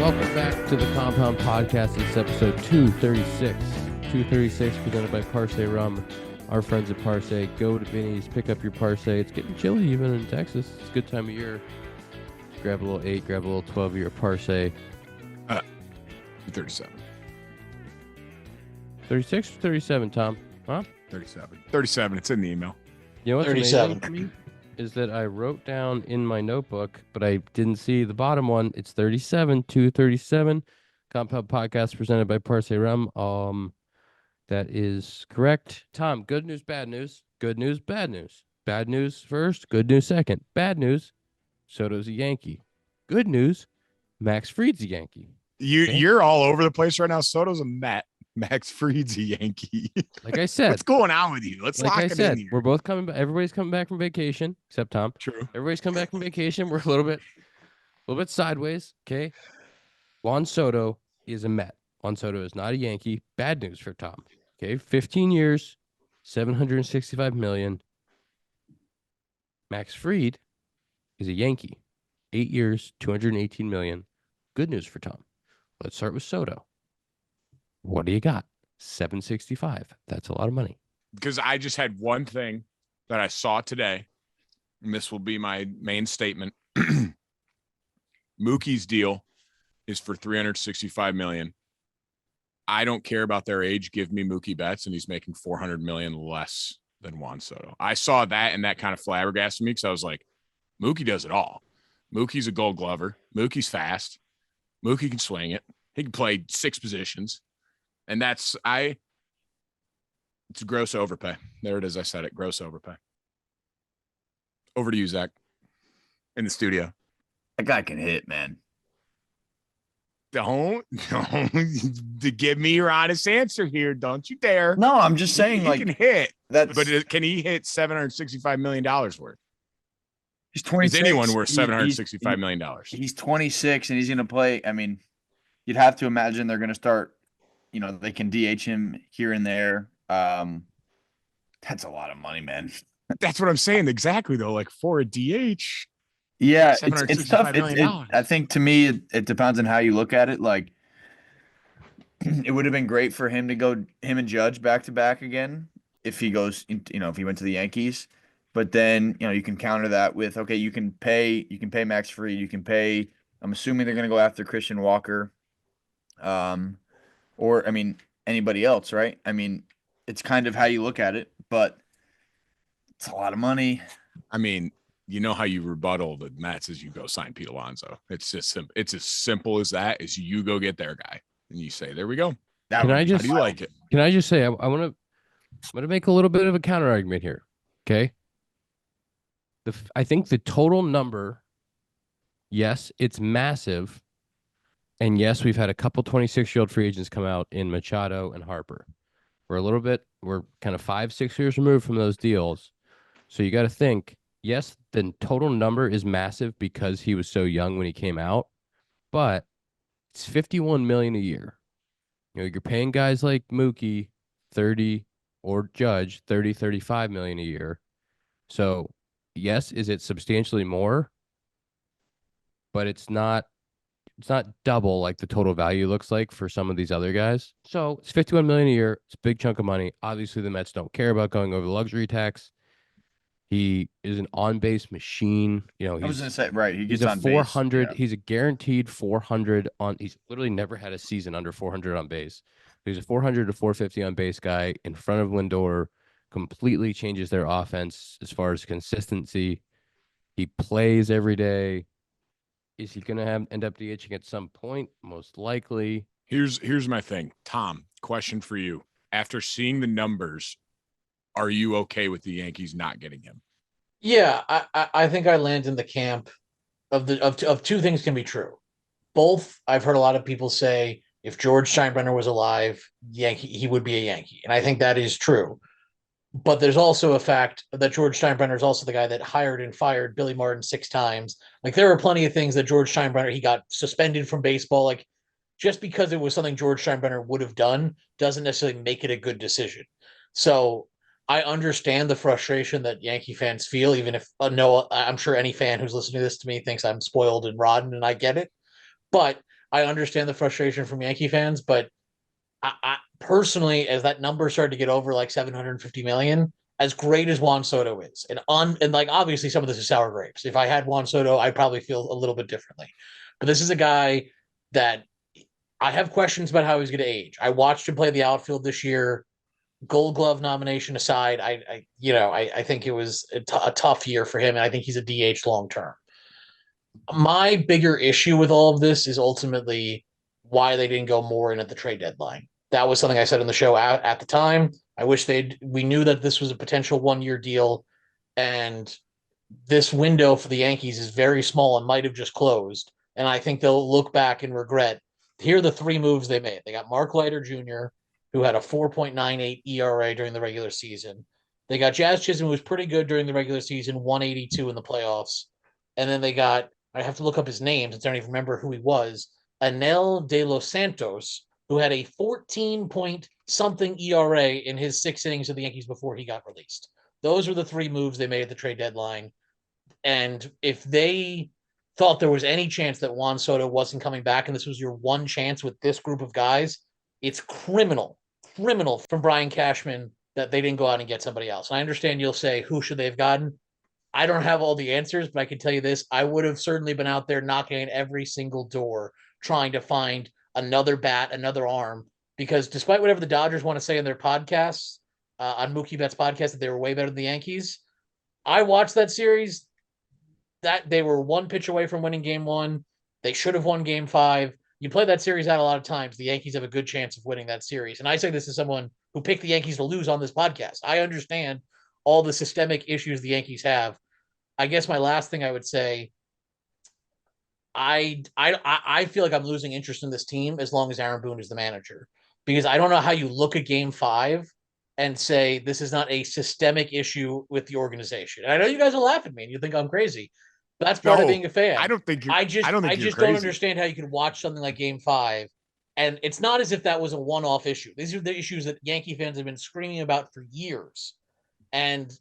Welcome back to the Compound Podcast. It's episode 236. 236 presented by Parse Rum. Our friends at Parse. Go to Vinny's, pick up your Parse. It's getting chilly even in Texas. It's a good time of year. Grab a little 8, grab a little 12 of your Parse. 37. 36 or 37, Tom? Huh? 37. 37. It's in the email. You know what's 37. amazing to me? Is that I wrote down in my notebook, but I didn't see the bottom one. It's 37, 237. Compound Podcast presented by Parse Rum. That is correct. Tom, good news, bad news. Good news, bad news. Bad news first, good news second. Bad news, Soto's a Yankee. Good news, Max Fried's a Yankee. You're all over the place right now. Soto's a Met. Max Fried's a Yankee. Like I said. What's going on with you? Let's lock it in here. We're both coming back. Everybody's coming back from vacation, except Tom. True. Everybody's coming back from vacation. We're a little bit sideways. Okay. Juan Soto is a Met. Juan Soto is not a Yankee. Bad news for Tom. Okay. 15 years, $765 million. Max Fried is a Yankee. 8 years, $218 million. Good news for Tom. Let's start with Soto. What do you got? 765. That's a lot of money. Because I just had one thing that I saw today, and this will be my main statement. Mookie's deal is for $365 million. I don't care about their age. Give me Mookie Betts, and he's making $400 million less than Juan Soto. I saw that, and that kind of flabbergasted me because I was like, Mookie does it all. Mookie's a Gold Glover. Mookie's fast. Mookie can swing it. He can play 6 positions. And it's gross overpay. There it is. I said it. Gross overpay. Over to you, Zach, in the studio. That guy can hit, man. Don't to give me your honest answer here. Don't you dare. No, I'm just saying, he can hit. But can he hit $765 million worth? He's 26. Is anyone worth $765 million? He's 26, and he's going to play. I mean, you'd have to imagine they're going to start. They can DH him here and there. That's a lot of money, man. That's what I'm saying. Exactly, though. Like for a DH. Yeah, it's tough. I think to me, it depends on how you look at it. Like, it would have been great for him to go, him and Judge back to back again if he goes, if he went to the Yankees. But then, you can counter that with, okay, you can pay Max Fried, you can pay. I'm assuming they're going to go after Christian Walker. Or, anybody else, right? It's kind of how you look at it, but it's a lot of money. You know how you rebuttal the Mets is you go sign Pete Alonso. It's just it's as simple as that. Is you go get their guy and you say, there we go. How do you like it? Can I just say I'm gonna make a little bit of a counter argument here. Okay. I think the total number, yes, it's massive. And yes, we've had a couple 26-year-old free agents come out in Machado and Harper. We're kind of 5-6 years removed from those deals. So you got to think, yes, the total number is massive because he was so young when he came out, but it's $51 million a year. You're paying guys like Mookie 30 or Judge 30, $35 million a year. So yes, is it substantially more? But it's not double like the total value looks like for some of these other guys. So it's $51 million a year. It's a big chunk of money. Obviously, the Mets don't care about going over the luxury tax. He is an on-base machine. I was going to say, right. He's a 400. He's a guaranteed 400 on. He's literally never had a season under 400 on base. He's a 400 to 450 on base guy in front of Lindor. Completely changes their offense as far as consistency. He plays every day. Is he going to end up DHing at some point? Most likely. Here's my thing. Tom, question for you. After seeing the numbers, are you okay with the Yankees not getting him? Yeah, I think I land in the camp of two things can be true. Both, I've heard a lot of people say if George Steinbrenner was alive, he would be a Yankee. And I think that is true. But there's also a fact that George Steinbrenner is also the guy that hired and fired Billy Martin 6 times. Like, there are plenty of things that George Steinbrenner, he got suspended from baseball. Like, just because it was something George Steinbrenner would have done doesn't necessarily make it a good decision. So I understand the frustration that Yankee fans feel, even if I'm sure any fan who's listening to this to me thinks I'm spoiled and rotten, and I get it. But I understand the frustration from Yankee fans, but I personally, as that number started to get over like 750 million, as great as Juan Soto is, and like obviously some of this is sour grapes. If I had Juan Soto, I'd probably feel a little bit differently. But this is a guy that I have questions about how he's going to age. I watched him play the outfield this year. Gold Glove nomination aside, I think it was a tough year for him, and I think he's a DH long term. My bigger issue with all of this is ultimately why they didn't go more in at the trade deadline. That was something I said on the show at the time. I wish we knew that this was a potential 1-year deal, and this window for the Yankees is very small and might have just closed. And I think they'll look back and regret. Here are the 3 moves they made. They got Mark Leiter Jr., who had a 4.98 ERA during the regular season. They got Jazz Chisholm, who was pretty good during the regular season, 182 in the playoffs. And then they got, I have to look up his name since I don't even remember who he was, Anel de los Santos, who had a 14 point something ERA in his 6 innings of the Yankees before he got released. Those were the 3 moves they made at the trade deadline. And if they thought there was any chance that Juan Soto wasn't coming back and this was your one chance with this group of guys, it's criminal from Brian Cashman that they didn't go out and get somebody else. And I understand you'll say, who should they have gotten? I don't have all the answers, but I can tell you this. I would have certainly been out there knocking at every single door trying to find another bat, another arm, because despite whatever the Dodgers want to say in their podcasts, on Mookie Betts' podcast, that they were way better than the Yankees, I watched that series. That they were 1 pitch away from winning game 1. They should have won game 5. You play that series out a lot of times, the Yankees have a good chance of winning that series. And I say this as someone who picked the Yankees to lose on this podcast. I understand all the systemic issues the Yankees have. I guess my last thing I would say, I feel like I'm losing interest in this team as long as Aaron Boone is the manager, because I don't know how you look at game 5 and say this is not a systemic issue with the organization. And I know you guys will laugh at me and you think I'm crazy, but that's part of being a fan. I don't think you're. I just don't understand how you can watch something like game 5. And it's not as if that was a one-off issue. These are the issues that Yankee fans have been screaming about for years. And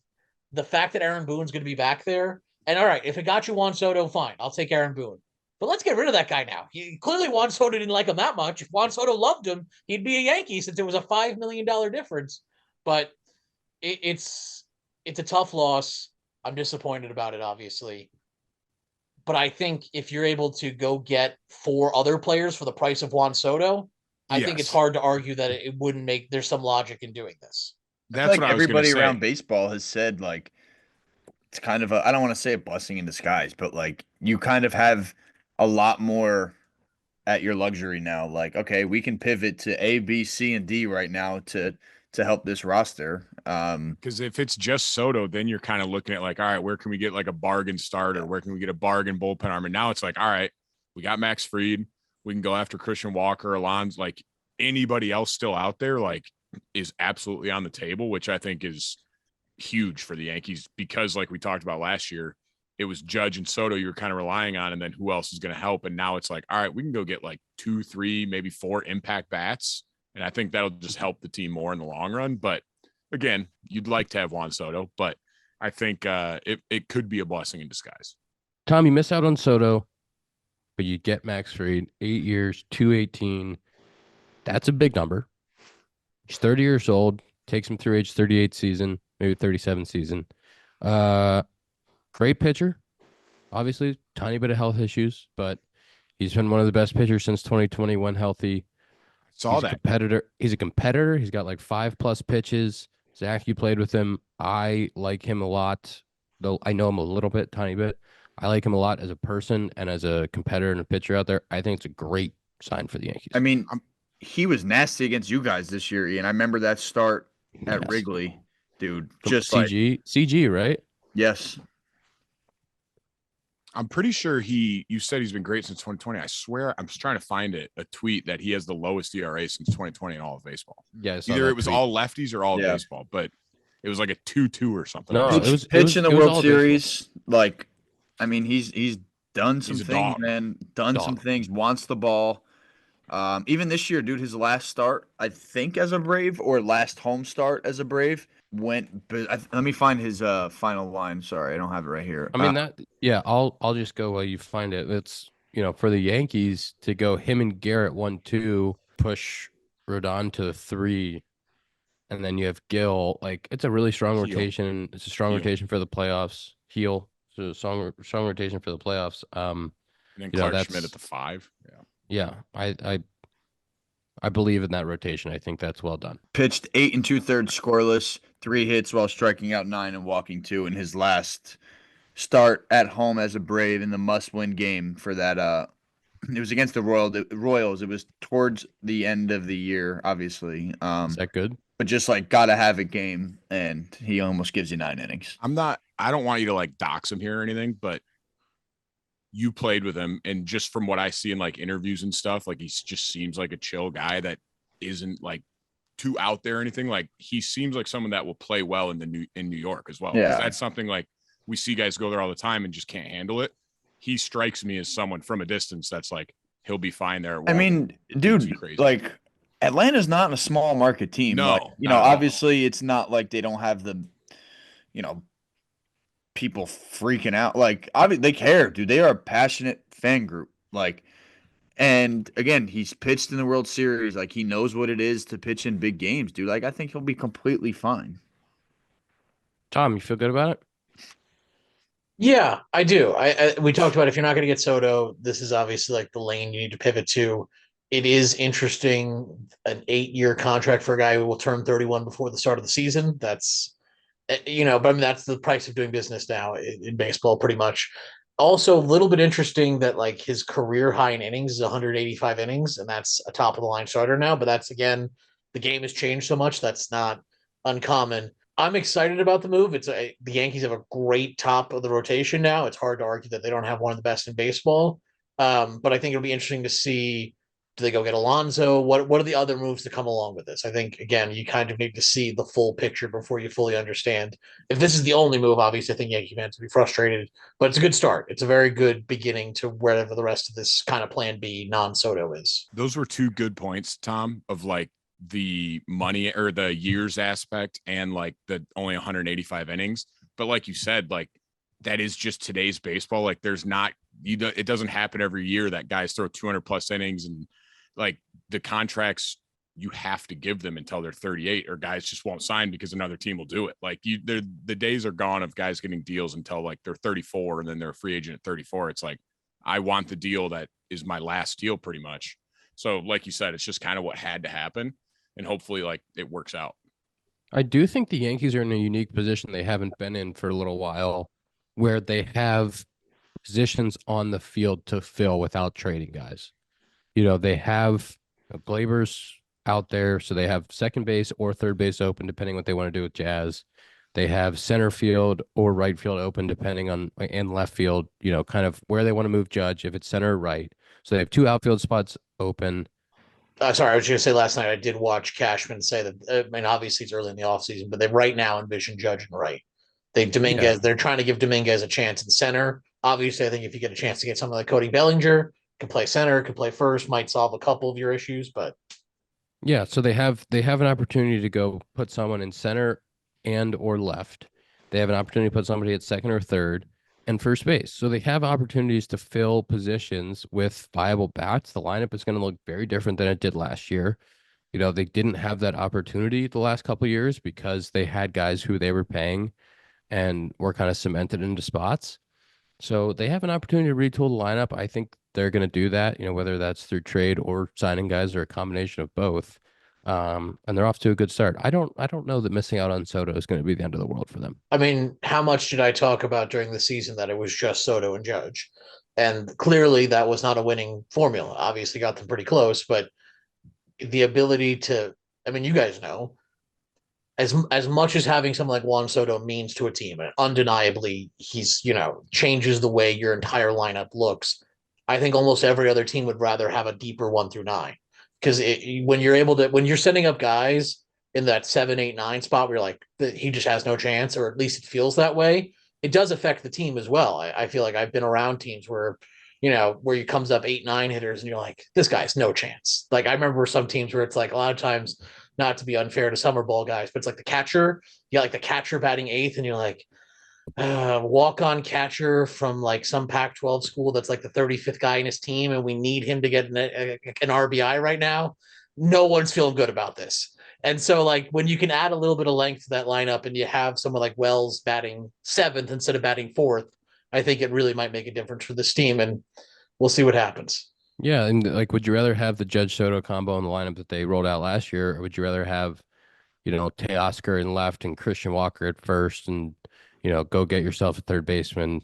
the fact that Aaron Boone's going to be back there, and all right, if it got you Juan Soto, fine, I'll take Aaron Boone. But let's get rid of that guy now. Clearly, Juan Soto didn't like him that much. If Juan Soto loved him, he'd be a Yankee since it was a $5 million difference. But it's a tough loss. I'm disappointed about it, obviously. But I think if you're able to go get 4 other players for the price of Juan Soto, I think it's hard to argue that it wouldn't make. There's some logic in doing this. That's like what everybody around baseball has said. Like, it's kind of I don't want to say a blessing in disguise, but like you kind of have a lot more at your luxury now. Like, okay, we can pivot to A, B, C, and D right now to help this roster. Because if it's just Soto, then you're kind of looking at like, all right, where can we get like a bargain starter? Where can we get a bargain bullpen arm? And now it's like, all right, we got Max Fried. We can go after Christian Walker, Alonso, like anybody else still out there, like is absolutely on the table, which I think is huge for the Yankees because like we talked about last year, it was Judge and Soto you were kind of relying on, and then who else is going to help? And now it's like, all right, we can go get like 2, 3, maybe 4 impact bats. And I think that'll just help the team more in the long run. But again, you'd like to have Juan Soto, but I think it could be a blessing in disguise. Tom, you miss out on Soto, but you get Max Fried, 8 years, 218. That's a big number. He's 30 years old, takes him through age 38 season, maybe 37 season. Great pitcher. Obviously, tiny bit of health issues, but he's been one of the best pitchers since 2020 when healthy. Saw that. He's a competitor. He's got like 5+ pitches. Zach, you played with him. I like him a lot, though I know him a little bit, tiny bit. I like him a lot as a person and as a competitor and a pitcher out there. I think it's a great sign for the Yankees. I mean, he was nasty against you guys this year, Ian. I remember that start at Wrigley, dude. Just CG, right? Yes. I'm pretty sure you said he's been great since 2020. I swear, I'm just trying to find it, a tweet that he has the lowest ERA since 2020 in all of baseball. Yeah, either it was all lefties or all baseball, but it was like a 2-2 or something. No, it was pitch in the World Series. Like, I mean, he's done some things, man. Done some things. Wants the ball. Even this year, dude, his last start, I think as a Brave, or last home start as a Brave, went. But let me find his final line. Sorry, I don't have it right here. I mean I'll just go while you find it. for the Yankees to go him and Garrett 1-2, push Rodon to the 3, and then you have Gil. Like, it's a really strong rotation. It's a strong rotation for the playoffs. So strong rotation for the playoffs. And then Clark Schmidt at the 5. Yeah. I believe in that rotation. I think that's well done. Pitched 8 2/3 scoreless, 3 hits while striking out 9 and walking 2 in his last start at home as a Brave in the must-win game for that. It was against the Royals. It was towards the end of the year, obviously. Is that good? But just like gotta have a game, and he almost gives you 9 innings. I don't want you to like dox him here or anything, but you played with him, and just from what I see in like interviews and stuff, like he just seems like a chill guy that isn't like too out there or anything. Like he seems like someone that will play well in New York as well. Yeah, that's something like we see guys go there all the time and just can't handle it. He strikes me as someone from a distance that's like he'll be fine there. I mean, dude, like Atlanta's not a small market team. No, like, obviously it's not like they don't have the, people freaking out. Like, obviously they care, dude. They are a passionate fan group. Like, and again, he's pitched in the World Series. Like, he knows what it is to pitch in big games, dude. Like, I think he'll be completely fine. Tom, you feel good about it? Yeah, I do. We talked about if you're not going to get Soto, this is obviously like the lane you need to pivot to. It is interesting, an 8-year contract for a guy who will turn 31 before the start of the season. That's, but I mean, that's the price of doing business now in baseball, pretty much. Also, a little bit interesting that like his career high in innings is 185 innings, and that's a top of the line starter now. But that's, again, the game has changed so much. That's not uncommon. I'm excited about the move. The Yankees have a great top of the rotation now. It's hard to argue that they don't have one of the best in baseball. But I think it'll be interesting to see, do they go get Alonso? What are the other moves to come along with this? I think, again, you kind of need to see the full picture before you fully understand. If this is the only move, obviously, I think Yankee fans will be frustrated. But it's a good start. It's a very good beginning to wherever the rest of this kind of plan B non-Soto is. Those were 2 good points, Tom, of like the money or the years aspect and like the only 185 innings. But like you said, like that is just today's baseball. Like there's not, it doesn't happen every year that guys throw 200 plus innings, and like the contracts you have to give them until they're 38, or guys just won't sign because another team will do it. Like the days are gone of guys getting deals until like they're 34 and then they're a free agent at 34. It's like, I want the deal that is my last deal pretty much. So like you said, it's just kind of what had to happen, and hopefully like it works out. I do think the Yankees are in a unique position they haven't been in for a little while, where they have positions on the field to fill without trading guys. They have Glaber's out there, so they have second base or third base open, depending what they want to do with Jazz. They have center field or right field open, depending on, and left field, kind of where they want to move Judge, if it's center or right. So they have 2 outfield spots open. Sorry, I was going to say last night I did watch Cashman say that. I mean, obviously it's early in the offseason, but they right now envision Judge and right. They're trying to give Dominguez a chance in center. Obviously, I think if you get a chance to get something like Cody Bellinger, can play center, can play first, might solve a couple of your issues. But yeah, so they have an opportunity to go put someone in center and or left. They have an opportunity to put somebody at second or third and first base. So they have opportunities to fill positions with viable bats. The lineup is going to look very different than it did last year. They didn't have that opportunity the last couple of years because they had guys who they were paying and were kind of cemented into spots. So they have an opportunity to retool the lineup. I think they're going to do that, whether that's through trade or signing guys or a combination of both. And they're off to a good start. I don't know that missing out on Soto is going to be the end of the world for them. I mean, how much did I talk about during the season that it was just Soto and Judge? And clearly that was not a winning formula. Obviously got them pretty close, but the ability to, I mean, you guys know, as much as having someone like Juan Soto means to a team, and undeniably he's, changes the way your entire lineup looks. I think almost every other team would rather have a deeper 1 through 9, because when you're setting up guys in that 7, 8, 9 spot where you're like, he just has no chance, or at least it feels that way, it does affect the team as well. I feel like I've been around teams where, where he comes up 8, 9 hitters and you're like, this guy's no chance. Like I remember some teams where it's like a lot of times, not to be unfair to summer ball guys, but it's like the catcher, you got like the catcher batting 8th and you're like, walk-on catcher from like some Pac-12 school that's like the 35th guy in his team, and we need him to get an RBI right now. No one's feeling good about this. And so, like, when you can add a little bit of length to that lineup and you have someone like Wells batting seventh instead of batting fourth, I think it really might make a difference for this team, and we'll see what happens. Yeah, and like, would you rather have the Judge Soto combo in the lineup that they rolled out last year, or would you rather have, Teoscar in left and Christian Walker at first, and go get yourself a third baseman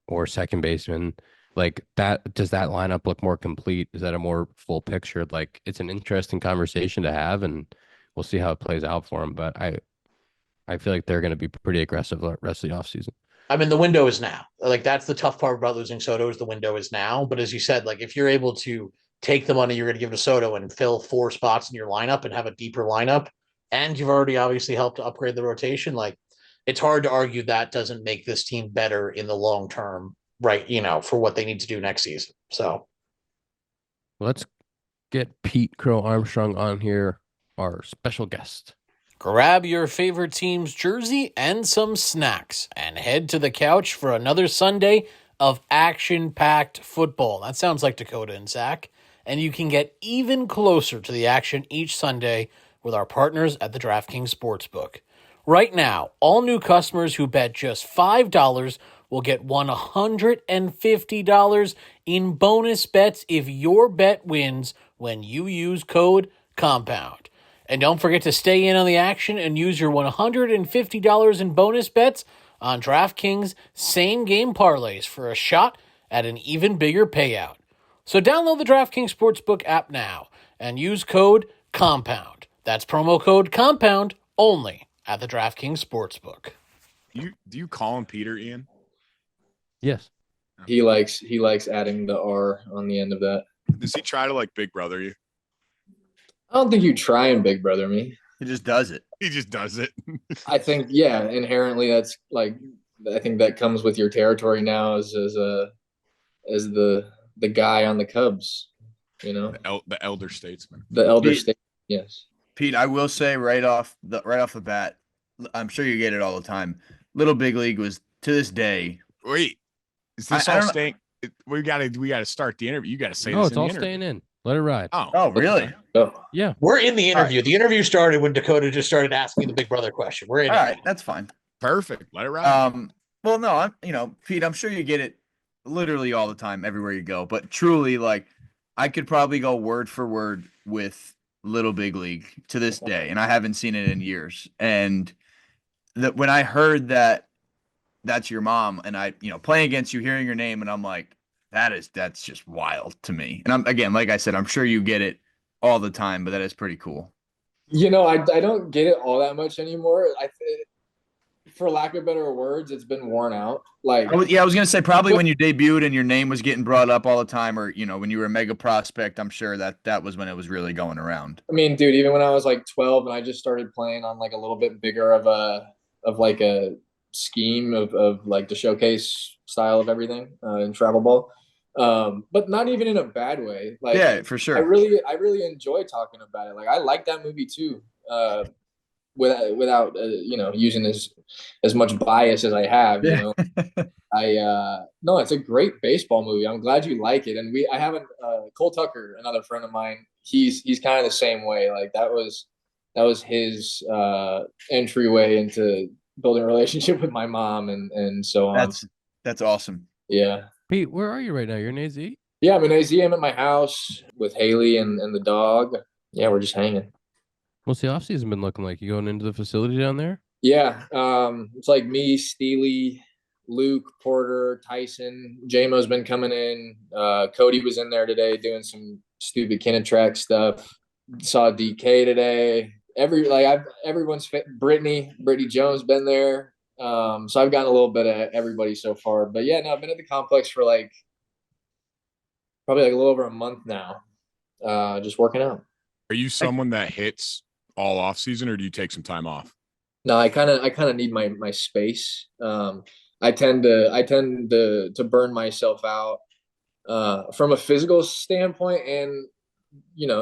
or second baseman? Like that, does that lineup look more complete? Is that a more full picture? Like, it's an interesting conversation to have, and we'll see how it plays out for them. But I feel like they're going to be pretty aggressive the rest of the offseason. I mean, the window is now. Like, that's the tough part about losing Soto, is the window is now. But as you said, like, if you're able to take the money you're going to give to Soto and fill 4 spots in your lineup and have a deeper lineup, and you've already obviously helped to upgrade the rotation, like, it's hard to argue that doesn't make this team better in the long term, right? For what they need to do next season. So Let's get Pete Crow-Armstrong on here, our special guest. Grab your favorite team's jersey and some snacks and head to the couch for another Sunday of action-packed football. That sounds like Dakota and Zack. And you can get even closer to the action each Sunday with our partners at the DraftKings Sportsbook. Right now, all new customers who bet just $5 will get $150 in bonus bets if your bet wins when you use code COMPOUND. And don't forget to stay in on the action and use your $150 in bonus bets on DraftKings same-game parlays for a shot at an even bigger payout. So download the DraftKings Sportsbook app now and use code COMPOUND. That's promo code COMPOUND only at the DraftKings Sportsbook. Do you call him Peter, Ian? Yes. He likes adding the R on the end of that. Does he try to like Big Brother you? I don't think you try and Big Brother me. He just does it. He just does it. I think, yeah, inherently that's like, I think that comes with your territory now as the guy on the Cubs, The elder statesman. the elder state. Yes. Pete, I will say right off the bat, I'm sure you get it all the time. Little Big League was, to this day. Wait, is this all staying? We gotta start the interview. You gotta say No, this. it's all staying in. Let it ride. Oh, really? Oh, Yeah. we're in the interview. Right. The interview started when Dakota just started asking the Big Brother question. We're in. All right, that's fine. Perfect. Let it ride. Well, no, Pete, I'm sure you get it literally all the time, everywhere you go. But truly, like, I could probably go word for word with Little Big League to this day, and I haven't seen it in years. And when I heard that that's your mom, and I, playing against you, hearing your name, and I'm like, that's just wild to me. And again, like I said, I'm sure you get it all the time, but that is pretty cool. I don't get it all that much anymore. For lack of better words, it's been worn out. Like, I was gonna say probably when you debuted and your name was getting brought up all the time, or when you were a mega prospect, I'm sure that was when it was really going around. I mean, dude, even when I was like 12 and I just started playing on like a little bit bigger of a scheme of like the showcase style of everything in travel ball, but not even in a bad way. Like, yeah, for sure. I really enjoy talking about it. Like, I like that movie too. Without using as much bias as I have, no, it's a great baseball movie. I'm glad you like it. And I haven't Cole Tucker, another friend of mine, he's kind of the same way. Like, that was his entryway into building a relationship with my mom and so on. That's awesome. Yeah. Pete, where are you right now? You're in AZ? Yeah, I'm in AZ. I'm at my house with Haley and the dog. Yeah, we're just hanging. What's the offseason been looking like? You going into the facility down there? Yeah. It's like me, Steely, Luke, Porter, Tyson. JMO's been coming in. Cody was in there today doing some stupid Kinatrack stuff. Saw DK today. Everyone's fit. Brittany Jones been there. So I've gotten a little bit of everybody so far. But yeah, no, I've been at the complex for probably a little over a month now. Just working out. Are you someone that hits all off season, or do you take some time off? No, I kind of need my space. I tend to burn myself out from a physical standpoint, and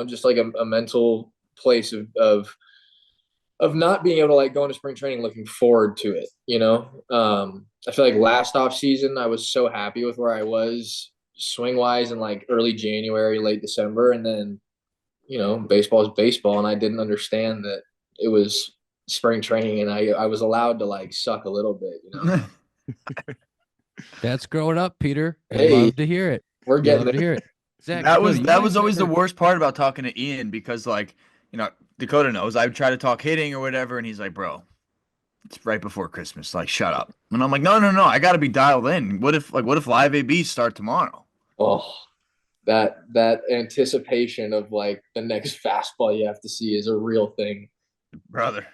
just like a mental place of not being able to like go into spring training looking forward to it, you know. I feel like last off season I was so happy with where I was swing wise in like early January, late December, and then you know, baseball is baseball, and I didn't understand that it was spring training, and I was allowed to like suck a little bit, you know. That's growing up, Peter. I Hey, love to hear it. We're You getting love to there. hear it. Zach, That was Dakota, you guys always the never- worst part about talking to Ian because like, you know, Dakota knows I would try to talk hitting or whatever, and he's like, bro, it's right before Christmas. Like, shut up. And I'm like, no, I gotta be dialed in. What if live ABs start tomorrow? Oh, that anticipation of like the next fastball you have to see is a real thing. Brother.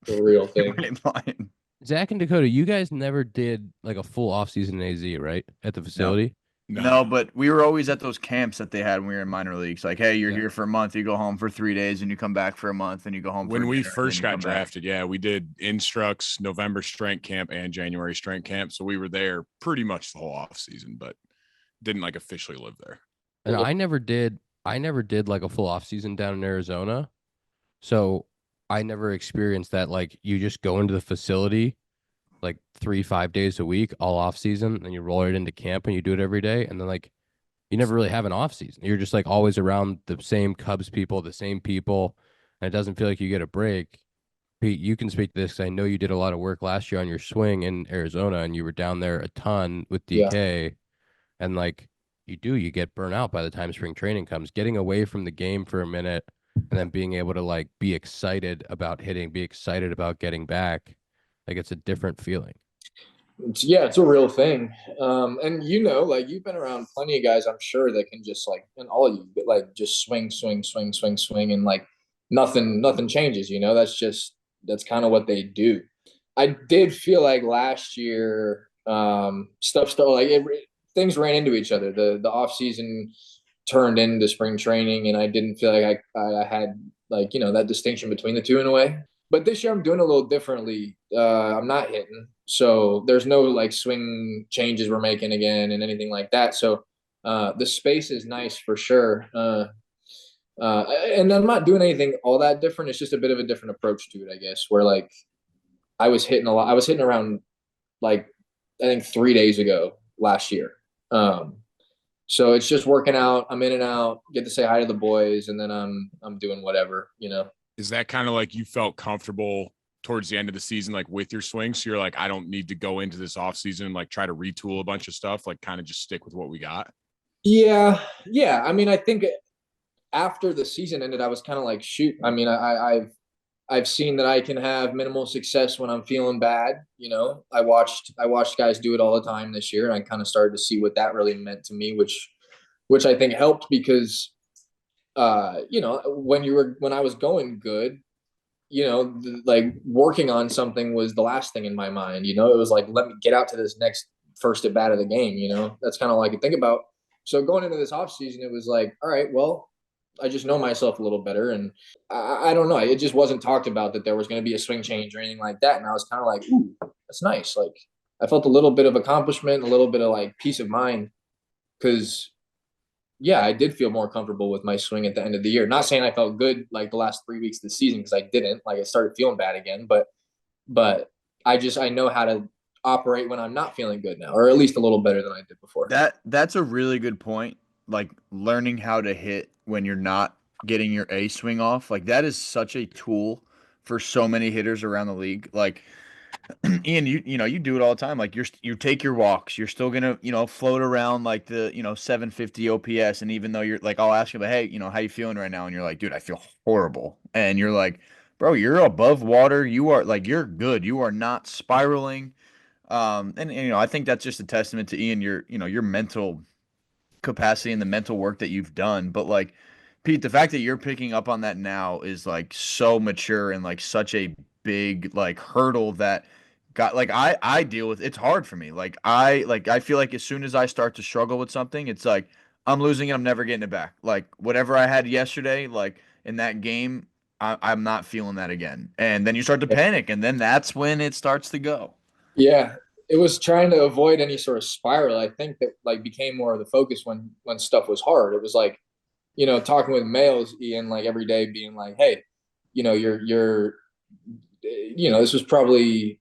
A real thing. Right line. Zach and Dakota, you guys never did like a full offseason in AZ, right? At the facility? No, but we were always at those camps that they had when we were in minor leagues. Like, hey, you're here for a month, you go home for 3 days, and you come back for a month, and you go home. When for we dinner, and first then you got come back. drafted, yeah, we did Instructs, November strength camp, and January strength camp. So we were there pretty much the whole off season, but didn't like officially live there. And I never did like a full offseason down in Arizona. So I never experienced that. Like you just go into the facility like 3-5 days a week, all off season, and you roll it into camp and you do it every day. And then like you never really have an off season. You're just like always around the same Cubs people, the same people, and it doesn't feel like you get a break. Pete, you can speak to this 'cause I know you did a lot of work last year on your swing in Arizona, and you were down there a ton with DK, and like you get burnt out by the time spring training comes. Getting away from the game for a minute, and then being able to like be excited about hitting, be excited about getting back, like it's a different feeling. It's a real thing. And you know, like you've been around plenty of guys, I'm sure, that can just like, and all of you, but like just swing, and like nothing changes. You know, that's kind of what they do. I did feel like last year, stuff started like things ran into each other. The off season turned into spring training, and I didn't feel like I had like you know that distinction between the two in a way. But this year I'm doing a little differently. I'm not hitting, so there's no like swing changes we're making again and anything like that. So the space is nice for sure. And I'm not doing anything all that different. It's just a bit of a different approach to it, I guess. Where like I was hitting a lot. I was hitting around like I think 3 days ago last year. So it's just working out. I'm in and out. Get to say hi to the boys, and then I'm doing whatever, you know. Is that kind of like you felt comfortable towards the end of the season, like with your swing? So you're like, I don't need to go into this off season and like try to retool a bunch of stuff, like kind of just stick with what we got. Yeah. I mean, I think after the season ended, I was kind of like, shoot. I mean, I've seen that I can have minimal success when I'm feeling bad. You know, I watched guys do it all the time this year, and I kind of started to see what that really meant to me, which I think helped because you know, when I was going good, you know, like working on something was the last thing in my mind. You know, it was like, let me get out to this next first at bat of the game. You know, that's kind of all I could think about. So going into this off season, it was like, all right, well, I just know myself a little better, and I don't know. It just wasn't talked about that there was going to be a swing change or anything like that. And I was kind of like, ooh, that's nice. Like I felt a little bit of accomplishment, a little bit of like peace of mind, because yeah, I did feel more comfortable with my swing at the end of the year. Not saying I felt good like the last 3 weeks of the season because I didn't. Like I started feeling bad again, but I know how to operate when I'm not feeling good now, or at least a little better than I did before. That's a really good point. Like learning how to hit when you're not getting your A swing off. Like that is such a tool for so many hitters around the league. Like Ian, you know, you do it all the time. Like you take your walks, you're still gonna, you know, float around like the, you know, 750 OPS. And even though you're like, I'll ask you, like, hey, you know, how you feeling right now? And you're like, dude, I feel horrible. And you're like, bro, you're above water. You are like, you're good. You are not spiraling. And you know, I think that's just a testament to Ian, your, you know, your mental capacity and the mental work that you've done. But like, Pete, the fact that you're picking up on that now is like so mature and like such a big like hurdle that got like I deal with. It's hard for me. I feel like as soon as I start to struggle with something, it's like I'm losing it. I'm never getting it back. Like whatever I had yesterday, like in that game, I'm not feeling that again. And then you start to panic, and then that's when it starts to go. Yeah, it was trying to avoid any sort of spiral. I think that like became more of the focus when stuff was hard. It was like, you know, talking with males, Ian, like every day being like, hey, you know, this was probably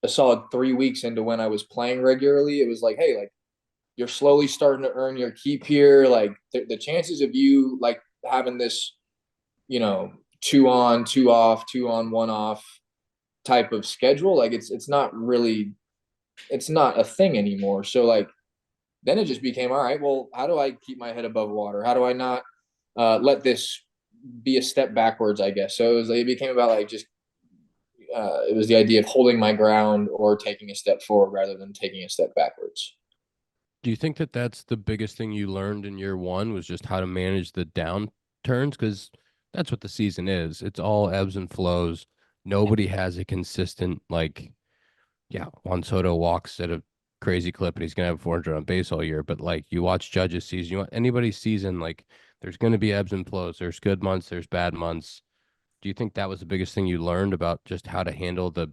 a solid 3 weeks into when I was playing regularly. It was like, hey, like you're slowly starting to earn your keep here. Like the chances of you like having this, 2 on, 2 off, 2 on, 1 off type of schedule, like it's not a thing anymore. So like then it just became, all right, well, how do I keep my head above water? How do I not let this be a step backwards, I guess? So it became about like just it was the idea of holding my ground or taking a step forward rather than taking a step backwards. Do you think that that's the biggest thing you learned in year one was just how to manage the downturns? Because that's what the season is. It's all ebbs and flows. Nobody has a consistent, like, yeah, Juan Soto walks at a crazy clip and he's going to have 400 on base all year. But like you watch Judge's season, you want anybody's season, like there's going to be ebbs and flows. There's good months, there's bad months. Do you think that was the biggest thing you learned about just how to handle the,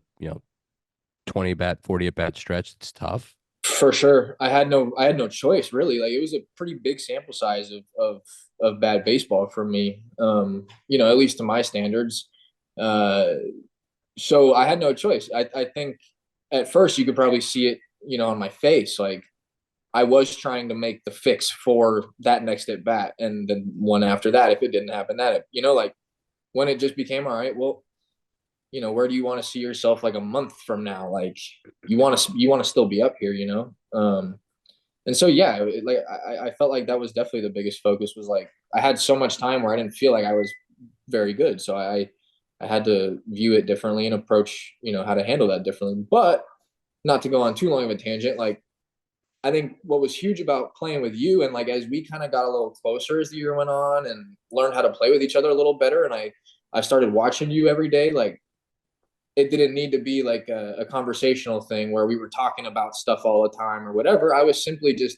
20 at bat, 40 at bat stretch? It's tough. For sure. I had no choice really. Like it was a pretty big sample size of bad baseball for me. At least to my standards. So I had no choice. I think at first you could probably see it, on my face. Like I was trying to make the fix for that next at bat and then one after that. If it didn't happen, like when it just became, all right, well, where do you want to see yourself like a month from now? Like you want to still be up here, and so, yeah, I felt like that was definitely the biggest focus was like, I had so much time where I didn't feel like I was very good. So I had to view it differently and approach, how to handle that differently, but not to go on too long of a tangent. Like, I think what was huge about playing with you and like, as we kind of got a little closer as the year went on and learned how to play with each other a little better. And I started watching you every day. Like, it didn't need to be like a conversational thing where we were talking about stuff all the time or whatever. I was simply just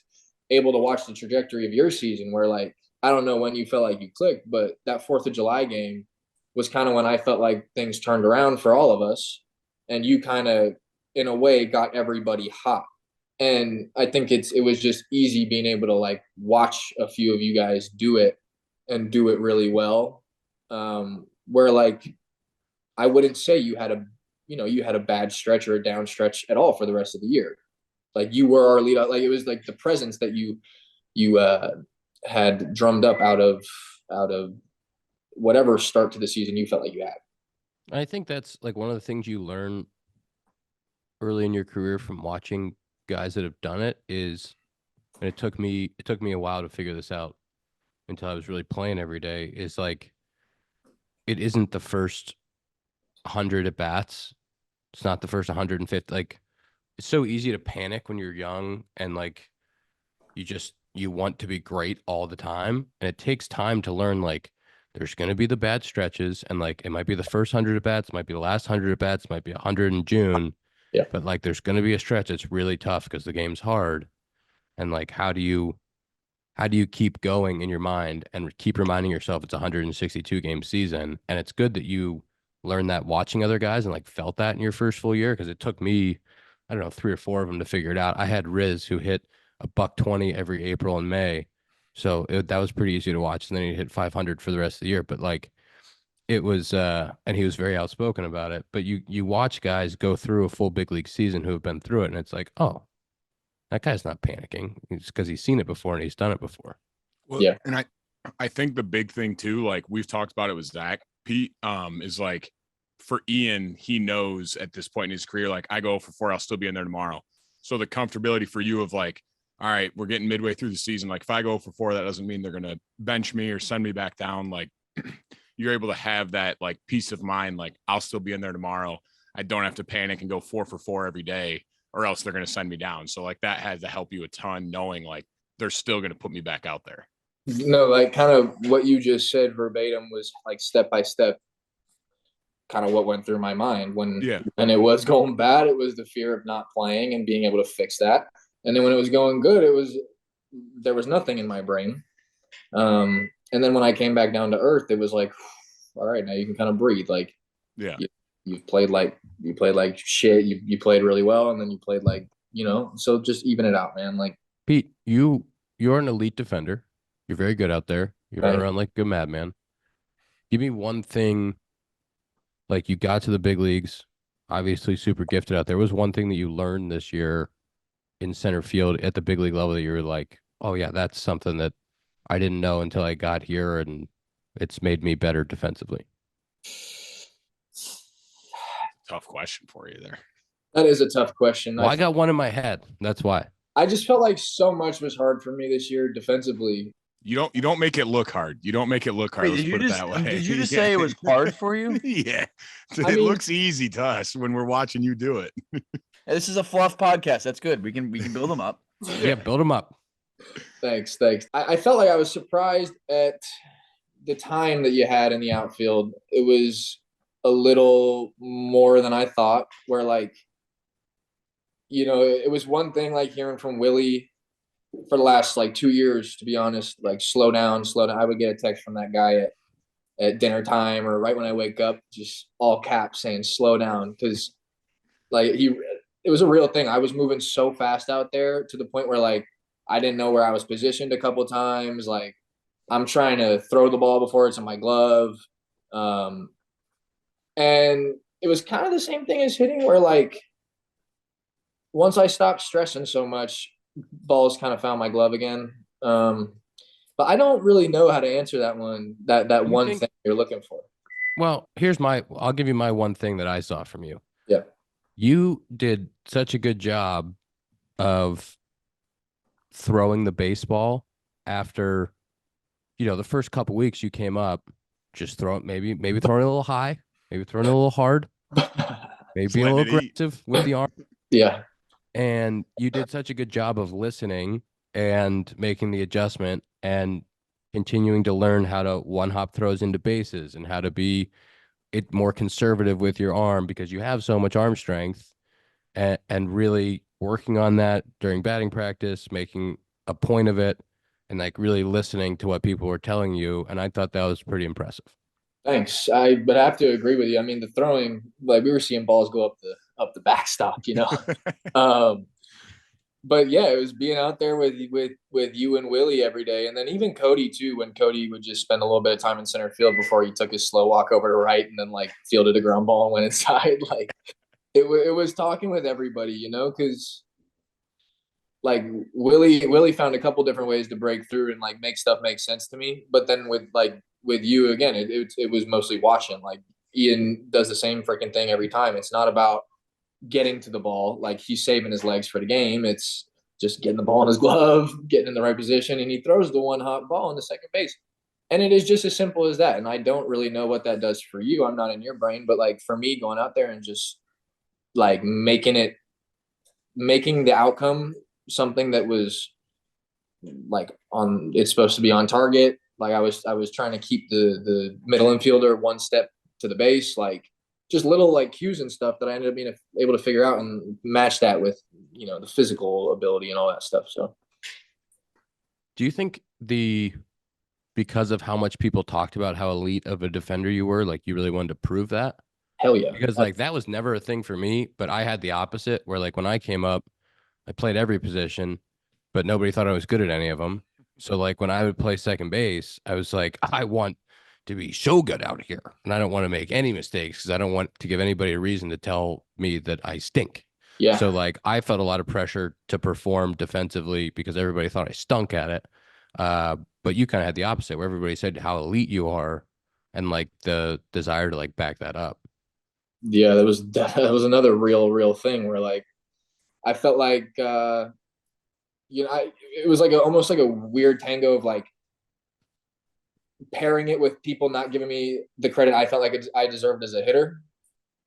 able to watch the trajectory of your season where like, I don't know when you felt like you clicked, but that 4th of July game was kind of when I felt like things turned around for all of us. And you kind of, in a way, got everybody hot. And I think it was just easy being able to like watch a few of you guys do it and do it really well. Where like, I wouldn't say you had a bad stretch or a down stretch at all for the rest of the year. Like you were our lead. Like it was like the presence that you had drummed up out of whatever start to the season you felt like you had. I think that's like one of the things you learn early in your career from watching guys that have done it is, and it took me a while to figure this out until I was really playing every day, is like, it isn't the first 100 at bats. It's not the first 150. Like, it's so easy to panic when you're young and like you want to be great all the time. And it takes time to learn, like, there's going to be the bad stretches. And like, it might be the first 100 at bats, might be the last 100 at bats, might be 100 in June. Yeah. But like, there's going to be a stretch that's really tough because the game's hard. And like, how do you keep going in your mind and keep reminding yourself it's a 162 game season? And it's good that you learned that watching other guys and like felt that in your first full year. Cause it took me, I don't know, 3 or 4 of them to figure it out. I had Riz who hit a $120 every April and May. So that was pretty easy to watch. And then he hit 500 for the rest of the year. But like, it was, and he was very outspoken about it, but you watch guys go through a full big league season who have been through it. And it's like, oh, that guy's not panicking. It's because he's seen it before and he's done it before. Well, yeah. And I think the big thing too, like we've talked about it with Zack, Pete, is like for Ian, he knows at this point in his career, like I go for 4, I'll still be in there tomorrow. So the comfortability for you of like, all right, we're getting midway through the season. Like if I go for 4, that doesn't mean they're going to bench me or send me back down. Like you're able to have that like peace of mind. Like I'll still be in there tomorrow. I don't have to panic and go 4 for 4 every day, or else they're going to send me down. So like that had to help you a ton, knowing like they're still going to put me back out there. No, like kind of what you just said verbatim was like step by step kind of what went through my mind when it was going bad. It was the fear of not playing and being able to fix that. And then when it was going good, there was nothing in my brain. And then when I came back down to earth, it was like, all right, now you can kind of breathe. Like, you played like shit. You played really well. And then you played like, so just even it out, man. Like Pete, you're an elite defender. You're very good out there. You run around like a madman. Give me one thing like you got to the big leagues, obviously super gifted out there. Was one thing that you learned this year in center field at the big league level that you were like, oh yeah, that's something that I didn't know until I got here, and it's made me better defensively? Tough question for you there. That is a tough question. Well, I got one in my head. That's why. I just felt like so much was hard for me this year defensively. You don't make it look hard. You don't make it look hard. Wait, Let's put it that way. Did you just say it was hard for you? Yeah. I mean, looks easy to us when we're watching you do it. This is a fluff podcast. That's good. We can build them up. Yeah, build them up. Thanks. I felt like I was surprised at the time that you had in the outfield. It was a little more than I thought, where like, you know, it was one thing like hearing from Willie for the last like 2 years, to be honest, like slow down. I would get a text from that guy at dinner time or right when I wake up, just all caps saying slow down. Cause like it was a real thing. I was moving so fast out there to the point where like, I didn't know where I was positioned a couple of times. Like I'm trying to throw the ball before it's in my glove. And it was kind of the same thing as hitting where like, once I stopped stressing so much, balls kind of found my glove again. But I don't really know how to answer that one, that one thing you're looking for. Well, I'll give you my one thing that I saw from you. Yeah. You did such a good job of throwing the baseball after, the first couple weeks you came up, just maybe throwing a little high, maybe throwing a little hard, maybe being a little aggressive with the arm. Yeah. And you did such a good job of listening and making the adjustment and continuing to learn how to one-hop throws into bases and how to be more conservative with your arm because you have so much arm strength, and really working on that during batting practice, making a point of it, and like really listening to what people were telling you. And I thought that was pretty impressive. Thanks. I would have to agree with you. I mean, the throwing, like we were seeing balls go up the backstop, But yeah, it was being out there with you and Willie every day, and then even Cody too. When Cody would just spend a little bit of time in center field before he took his slow walk over to right, and then like fielded a ground ball and went inside. Like it was talking with everybody, because like Willie found a couple different ways to break through and like make stuff make sense to me. But then with you again, it was mostly watching. Like Ian does the same freaking thing every time. It's not about getting to the ball, like he's saving his legs for the game. It's just getting the ball in his glove, getting in the right position, and he throws the one hot ball in the second base. And it is just as simple as that. And I don't really know what that does for you. I'm not in your brain, but like for me, going out there and just like making the outcome something that was like it's supposed to be on target. Like I was trying to keep the middle infielder one step to the base, like just little like cues and stuff that I ended up being able to figure out and match that with, the physical ability and all that stuff. So do you think because of how much people talked about how elite of a defender you were, like you really wanted to prove that? Hell yeah. Because like that was never a thing for me, but I had the opposite where like when I came up, I played every position, but nobody thought I was good at any of them. So like when I would play second base, I was like, I want to be so good out here, and I don't want to make any mistakes because I don't want to give anybody a reason to tell me that I stink. Yeah. So like I felt a lot of pressure to perform defensively because everybody thought I stunk at it. But you kind of had the opposite where everybody said how elite you are and like the desire to like back that up. Yeah, that was another real thing where like I felt like it was like almost like a weird tango of like pairing it with people not giving me the credit I felt like I deserved as a hitter,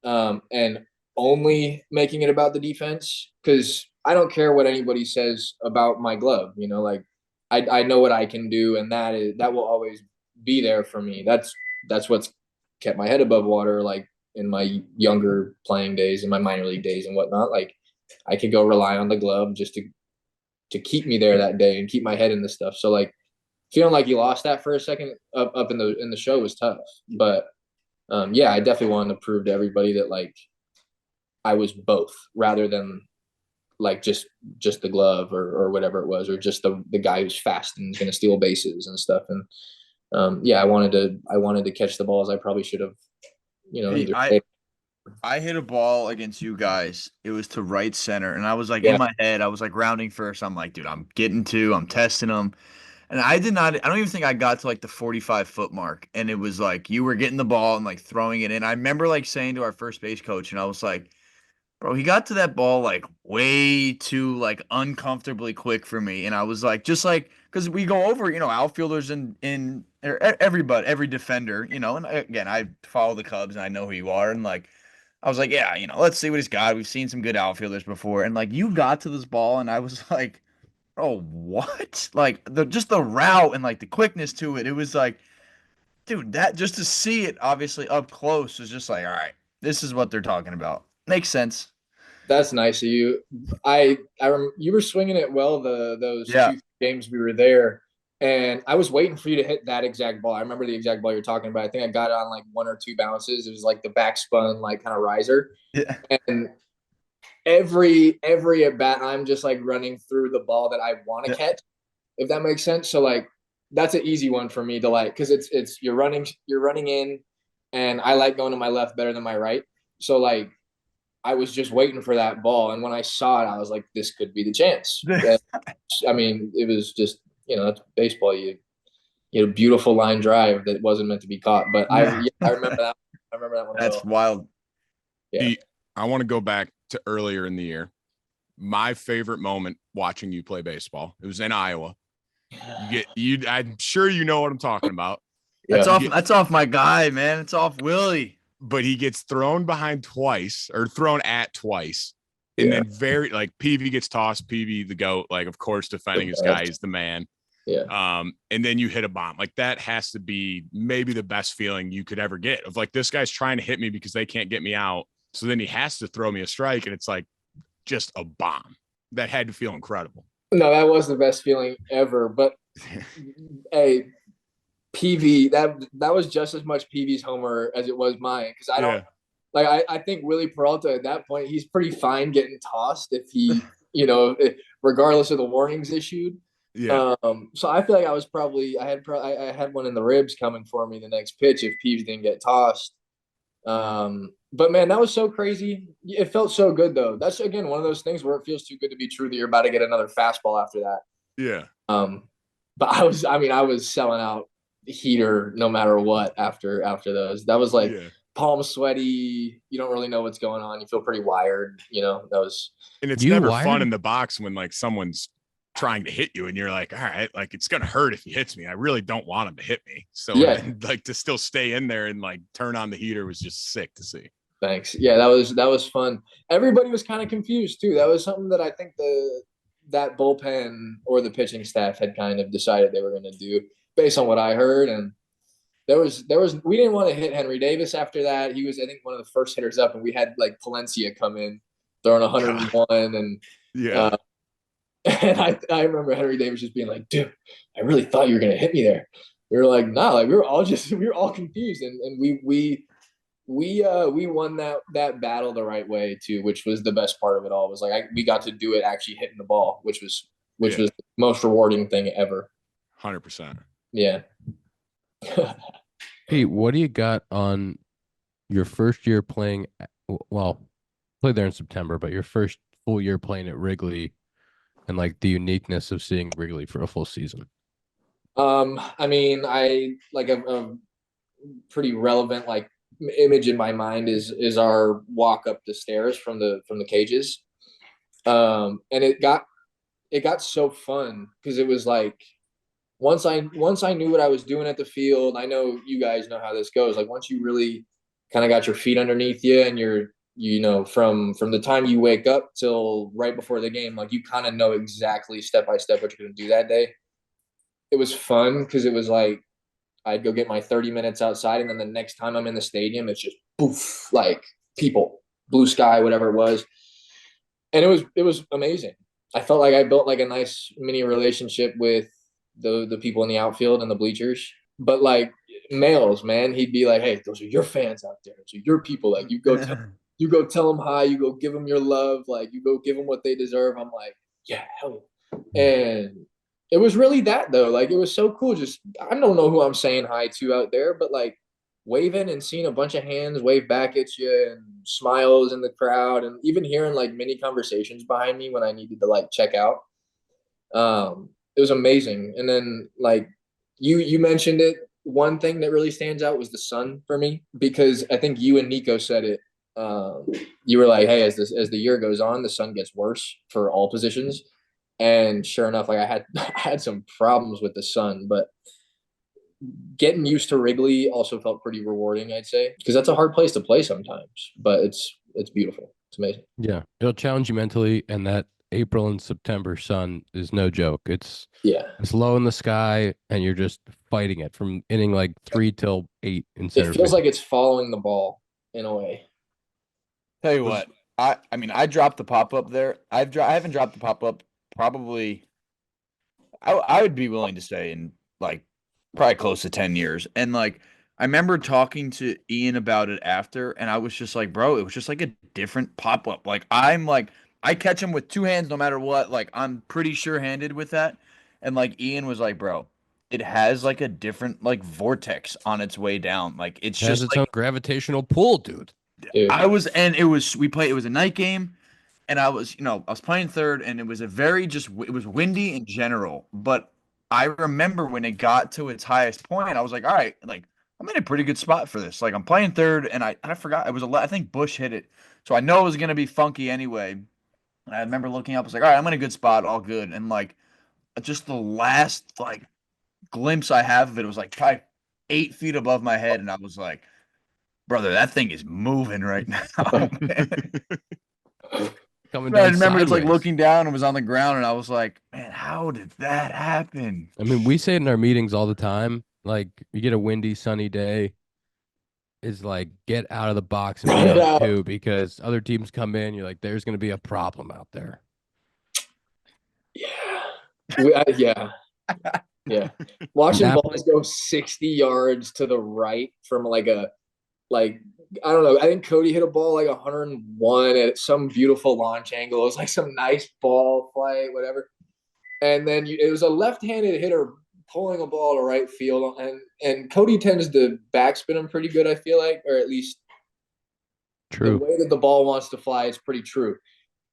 and only making it about the defense, because I don't care what anybody says about my glove. Like I know what I can do, and that will always be there for me. That's what's kept my head above water, like in my younger playing days, in my minor league days and whatnot. Like I could go rely on the glove just to keep me there that day and keep my head in the stuff. So like feeling like you lost that for a second up in the show was tough. But yeah, I definitely wanted to prove to everybody that like I was both, rather than like just the glove or whatever it was, or just the guy who's fast and is going to steal bases and stuff. And yeah, I wanted to catch the balls I probably should have Hey, I hit a ball against you guys. It was to right center, and I was like Yeah. in my head, I was like rounding first. I'm like, dude, I'm testing them. And I don't even think I got to like the 45-foot mark. And it was like you were getting the ball and like throwing it in. I remember like saying to our first base coach, and I was like, bro, he got to that ball like way too like uncomfortably quick for me. And I was like, just like, because we go over, outfielders everybody, every defender, and again, I follow the Cubs and I know who you are. And like, I was like, yeah, let's see what he's got. We've seen some good outfielders before. And like, you got to this ball, and I was like, oh, what? Like just the route and like the quickness to it. It was like, dude, that just to see it obviously up close was just like, all right, this is what they're talking about. Makes sense. That's nice of you. You were swinging it well those Yeah. 2 games we were there, and I was waiting for you to hit that exact ball. I remember the exact ball you're talking about. I think I got it on like 1 or 2 bounces. It was like the back spun, like kind of riser. Yeah. And every at bat, I'm just like running through the ball that I want to catch, if that makes sense. So like that's an easy one for me to like, because it's you're running in, and I like going to my left better than my right. So like I was just waiting for that ball, and when I saw it, I was like, this could be the chance. I mean, it was just that's baseball. You a beautiful line drive that wasn't meant to be caught, but I remember that. I remember that one. That's wild. Yeah. I want to go back to earlier in the year. My favorite moment watching you play baseball. It was in Iowa. I'm sure you know what I'm talking about. That's off my guy, man. It's off Willie. But he gets thrown behind twice, or thrown at twice. And then Peavy gets tossed. Peavy, the GOAT, like, of course, defending his guy is the man. Yeah. And then you hit a bomb. Like, that has to be maybe the best feeling you could ever get, of like, this guy's trying to hit me because they can't get me out. So then he has to throw me a strike, and it's like just a bomb. That had to feel incredible. No, that was the best feeling ever. But hey, PV, that was just as much PV's homer as it was mine, because I don't I think Willie Peralta at that point, he's pretty fine getting tossed if he regardless of the warnings issued. Yeah. So I feel like I was probably I had one in the ribs coming for me the next pitch if Peeves didn't get tossed. But man, that was so crazy. It felt so good though. That's again one of those things where it feels too good to be true that you're about to get another fastball after that. Yeah. But I was selling out heater no matter what after those. That was like palm sweaty. You don't really know what's going on. You feel pretty wired. That was. And it's never fun in the box when like someone's trying to hit you and you're like, all right, like it's gonna hurt if he hits me. I really don't want him to hit me. So like to still stay in there and like turn on the heater was just sick to see. Thanks. Yeah, that was fun. Everybody was kind of confused too. That was something that I think that bullpen or the pitching staff had kind of decided they were going to do based on what I heard. And there was we didn't want to hit Henry Davis after that. He was, I think, one of the first hitters up, and we had like Palencia come in throwing 101 and and I remember Henry Davis just being like, dude, I really thought you were going to hit me there. We were like, nah, like we were all confused. And we won that battle the right way too, which was the best part of it all. Was like we got to do it actually hitting the ball, which was the most rewarding thing ever. 100%. Yeah. Pete, what do you got on your first year playing? Well, played there in September, but your first full year playing at Wrigley, and like the uniqueness of seeing Wrigley for a full season. I mean, I like a pretty relevant like image in my mind is our walk up the stairs from the cages. And it got so fun because it was like once I knew what I was doing at the field, I know you guys know how this goes. Like once you really kind of got your feet underneath you and you're from the time you wake up till right before the game, like you kind of know exactly step by step what you're going to do that day. It was fun because it was like I'd go get my 30 minutes outside, and then the next time I'm in the stadium, it's just poof, like people, blue sky, whatever it was. And it was amazing. I felt like I built like a nice mini relationship with the people in the outfield and the bleachers. But like males, man, he'd be like, hey, those are your fans out there. Those are your people. Like you go tell them hi, you go give them your love, like you go give them what they deserve. I'm like, yeah, hell yeah. And it was really that though. Like it was so cool. Just I don't know who I'm saying hi to out there, but like waving and seeing a bunch of hands wave back at you and smiles in the crowd, and even hearing like mini conversations behind me when I needed to like check out. It was amazing. And then like you mentioned it. One thing that really stands out was the sun for me, because I think you and Nico said it. You were like, hey, as the year goes on, the sun gets worse for all positions. And sure enough, like I had some problems with the sun, but getting used to Wrigley also felt pretty rewarding, I'd say, because that's a hard place to play sometimes, but it's beautiful. It's amazing. Yeah, it'll challenge you mentally, and that April and September sun is no joke. It's low in the sky, and you're just fighting it from inning like 3 till 8 in center It feels field. like it's following the ball in a way. Tell you what, I mean, I dropped the pop-up there. I haven't dropped the pop-up probably, I would be willing to say in like probably close to 10 years. And like, I remember talking to Ian about it after, and I was just like, bro, it was just like a different pop-up. Like, I catch him with 2 hands no matter what. Like, I'm pretty sure-handed with that. And like, Ian was like, bro, it has like a different like vortex on its way down. Like, it's It has just its like, own gravitational pull, dude. Dude. it was a night game, and I was playing third, and it was it was windy in general. But I remember when it got to its highest point, I was like, all right, like I'm in a pretty good spot for this. Like I'm playing third, and I forgot I think Bush hit it, so I know it was gonna be funky anyway. And I remember looking up, I was like, all right, I'm in a good spot, all good. And like just the last like glimpse I have of it was like probably 8 feet above my head, and I was like, brother, that thing is moving right now. Coming I down remember just like sideways. looking down and was on the ground, and I was like, man, how did that happen? I mean, we say it in our meetings all the time. Like, you get a windy, sunny day, is like get out of the box and be on 2, because other teams come in. You're like, there's going to be a problem out there. Yeah. Yeah. Watching balls go 60 yards to the right from I don't know. I think Cody hit a ball like 101 at some beautiful launch angle. It was like some nice ball flight, whatever. And then it was a left-handed hitter pulling a ball to right field, and Cody tends to backspin him pretty good, I feel like, or at least True. The way that the ball wants to fly is pretty true.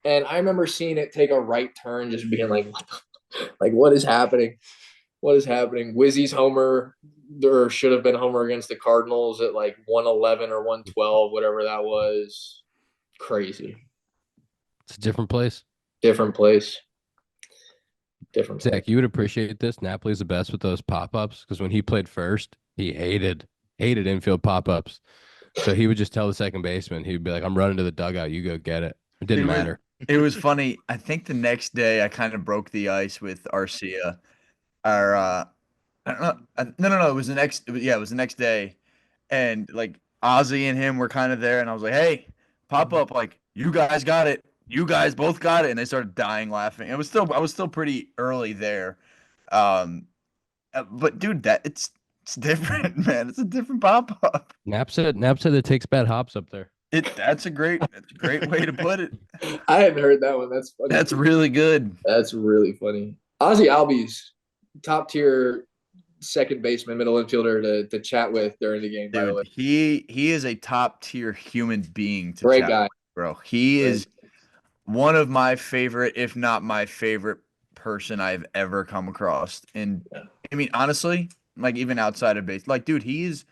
And I remember seeing it take a right turn, just being like, what is happening? What is happening? Wizzy's homer, or should have been homer against the Cardinals at like 111 or 112, whatever that was. Crazy. It's a different place. Different place. Zach, you would appreciate this. Napoli's the best with those pop-ups, because when he played first, he hated infield pop-ups. So he would just tell the second baseman, he'd be like, I'm running to the dugout. You go get it. It didn't matter. It was funny. I think the next day I kind of broke the ice with Arcia. I don't know. No. It was the next day. And like Ozzy and him were kind of there. And I was like, hey, pop up. Like, you guys got it. You guys both got it. And they started dying laughing. I was still pretty early there. But dude, it's different, man. It's a different pop up. Nap said it takes bad hops up there. That's a great way to put it. I hadn't heard that one. That's funny. That's really good. That's really funny. Ozzy Albies, top tier second baseman, middle infielder to chat with during the game. Dude, by the way, he is a top tier human being. Great guy, with, bro. He is one of my favorite, if not my favorite person I've ever come across. And I mean, honestly, like even outside of base, like, dude, he's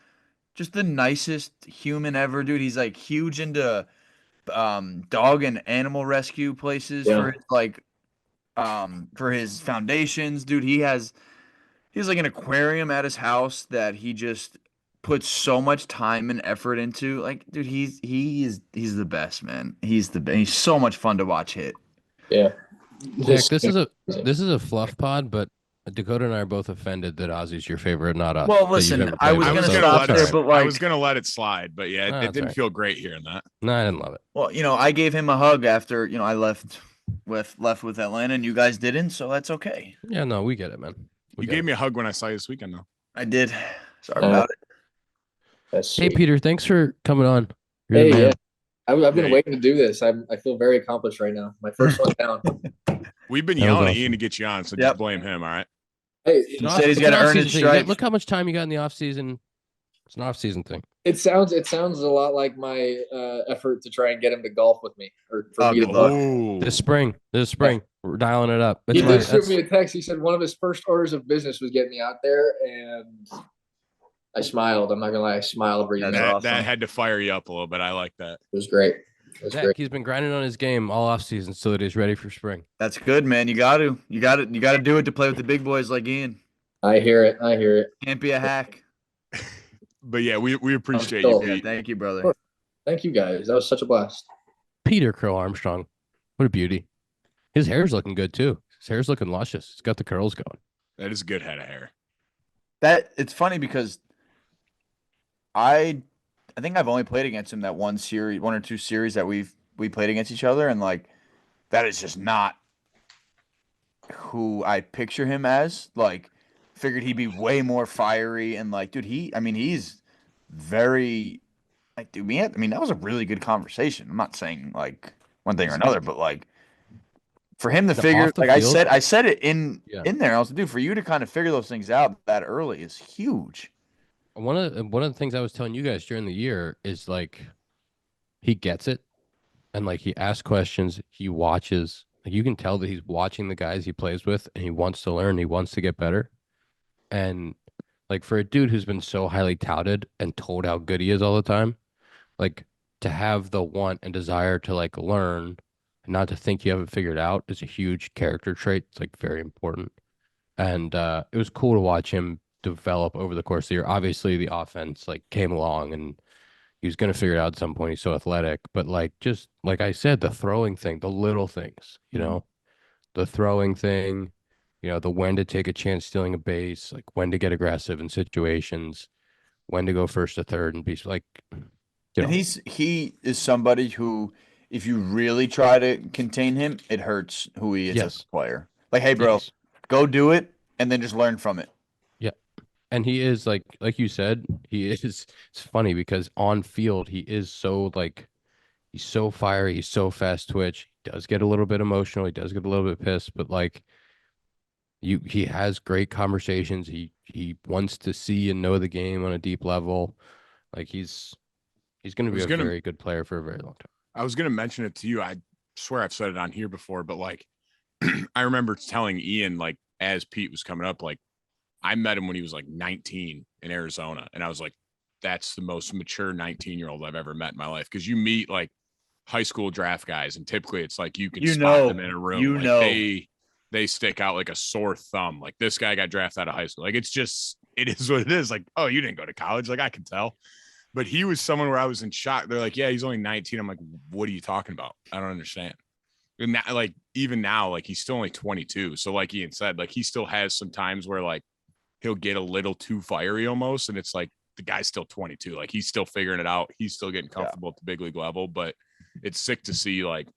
just the nicest human ever, dude. He's like huge into dog and animal rescue places for his for his foundations, dude. He has like an aquarium at his house that he just puts so much time and effort into. Like, dude, he's the best, man. He's so much fun to watch hit. Yeah. Zach, this is a fluff pod, but Dakota and I are both offended that Ozzy's your favorite, not us. Well, listen, I was gonna stop there, but like I was gonna let it slide, but yeah, it didn't feel great hearing that. No, I didn't love it. Well, I gave him a hug after I left with Atlanta, and you guys didn't, so that's okay. Yeah, no, we get it, man. You gave me a hug when I saw you this weekend, though. I did. Sorry about it. Hey, Peter, thanks for coming on. Hey, yeah. I've been waiting to do this. I feel very accomplished right now. My first one down. We've been yelling at Ian to get you on, so just blame him, all right? Hey, he said he's got to earn his stripes. Look how much time you got in the offseason. It's an offseason thing. It sounds a lot like my effort to try and get him to golf with me, or for me to good luck. golf. This spring, we're dialing it up. He did shoot me a text. He said one of his first orders of business was getting me out there, and I smiled. I'm not gonna lie, I smiled. That had to fire you up a little bit. I like that. It was great. Zack, he's been grinding on his game all off season so that he's ready for spring. That's good, man. You got to do it to play with the big boys like Ian. I hear it. Can't be a hack. But yeah, we appreciate you, Pete. Yeah, thank you, brother. Thank you, guys. That was such a blast. Peter Crow-Armstrong, what a beauty. His hair's looking good too. His hair's looking luscious. He's got the curls going. That is a good head of hair. It's funny because I think I've only played against him that one or two series that we played against each other, and like that is just not who I picture him as. Like, figured he'd be way more fiery and like, dude, he's very like, dude, that was a really good conversation. I'm not saying like one thing or another, but like for him to figure, like field, I said it in there. I was like, dude, for you to kind of figure those things out that early is huge. One of the things I was telling you guys during the year is like he gets it, and like he asks questions, he watches. Like you can tell that he's watching the guys he plays with, and he wants to learn, he wants to get better. And like for a dude who's been so highly touted and told how good he is all the time, like to have the want and desire to like learn and not to think you haven't figured out is a huge character trait. It's like very important. And it was cool to watch him develop over the course of the year. Obviously the offense like came along and he was going to figure it out at some point. He's so athletic, but like, just like I said, the throwing thing, the little things, you know, the throwing thing, you know, the when to take a chance stealing a base, like when to get aggressive in situations, when to go first to third and be like, you know. And he is somebody who, if you really try to contain him, it hurts who he is as a player. Like, hey, bro, go do it and then just learn from it. Yeah. And he is like you said, it's funny because on field, he is so like, he's so fiery. He's so fast twitch. He does get a little bit emotional. He does get a little bit pissed, but like he has great conversations. He wants to see and know the game on a deep level. Like he's going to be a very good player for a very long time. I was going to mention it to you. I swear I've said it on here before, but like, I remember telling Ian, like, as Pete was coming up, like, I met him when he was like 19 in Arizona. And I was like, that's the most mature 19-year-old I've ever met in my life. Cause you meet like high school draft guys and typically it's like, you can spot them in a room. They stick out like a sore thumb. Like this guy got drafted out of high school. Like, it is what it is. Like, oh, you didn't go to college. Like I can tell. But he was someone where I was in shock. They're like, yeah, he's only 19. I'm like, what are you talking about? I don't understand. And that, like, even now, like, he's still only 22. So like Ian said, like, he still has some times where like he'll get a little too fiery almost. And it's like, the guy's still 22. Like, he's still figuring it out. He's still getting comfortable at the big league level. But it's sick to see, like,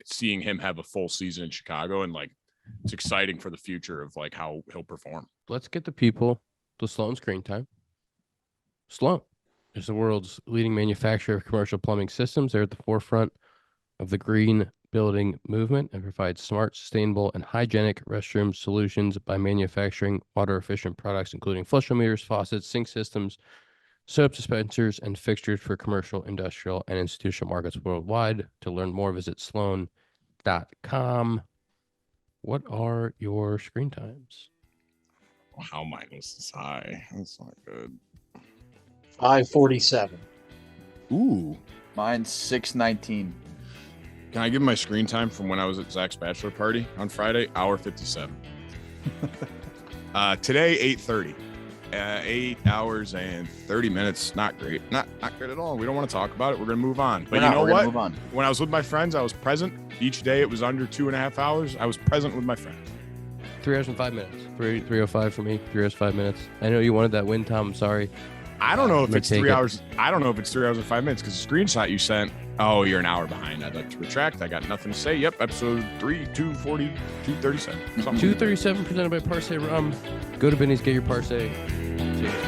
seeing him have a full season in Chicago. And like, it's exciting for the future of like how he'll perform. Let's get the people to Sloan screen time. Sloan is the world's leading manufacturer of commercial plumbing systems. They're at the forefront of the green building movement and provide smart, sustainable, and hygienic restroom solutions by manufacturing water-efficient products, including flushometers, faucets, sink systems, soap dispensers, and fixtures for commercial, industrial, and institutional markets worldwide. To learn more, visit sloan.com. What are your screen times? Wow, mine was this high. That's not good. 5:47. Ooh. Mine's 6:19. Can I give my screen time from when I was at Zack's bachelor party on Friday? Hour 57. Today, 8:30. 8 hours and 30 minutes. Not great. Not great at all. We don't want to talk about it. We're going to move on. But you know what? Move on. When I was with my friends, I was present. Each day it was under 2.5 hours. I was present with my friends. 3 hours and 5 minutes. 3:05 for me. 3 hours 5 minutes. I know you wanted that win, Tom. I'm sorry. I don't know if it's 3 hours. I don't know if it's 3 hours and 5 minutes because the screenshot you sent. Oh, you're an hour behind. I'd like to retract. I got nothing to say. Yep, episode 3, 240, 237. 237 presented by Parse Rum. Go to Benny's, get your Parse. Cheers.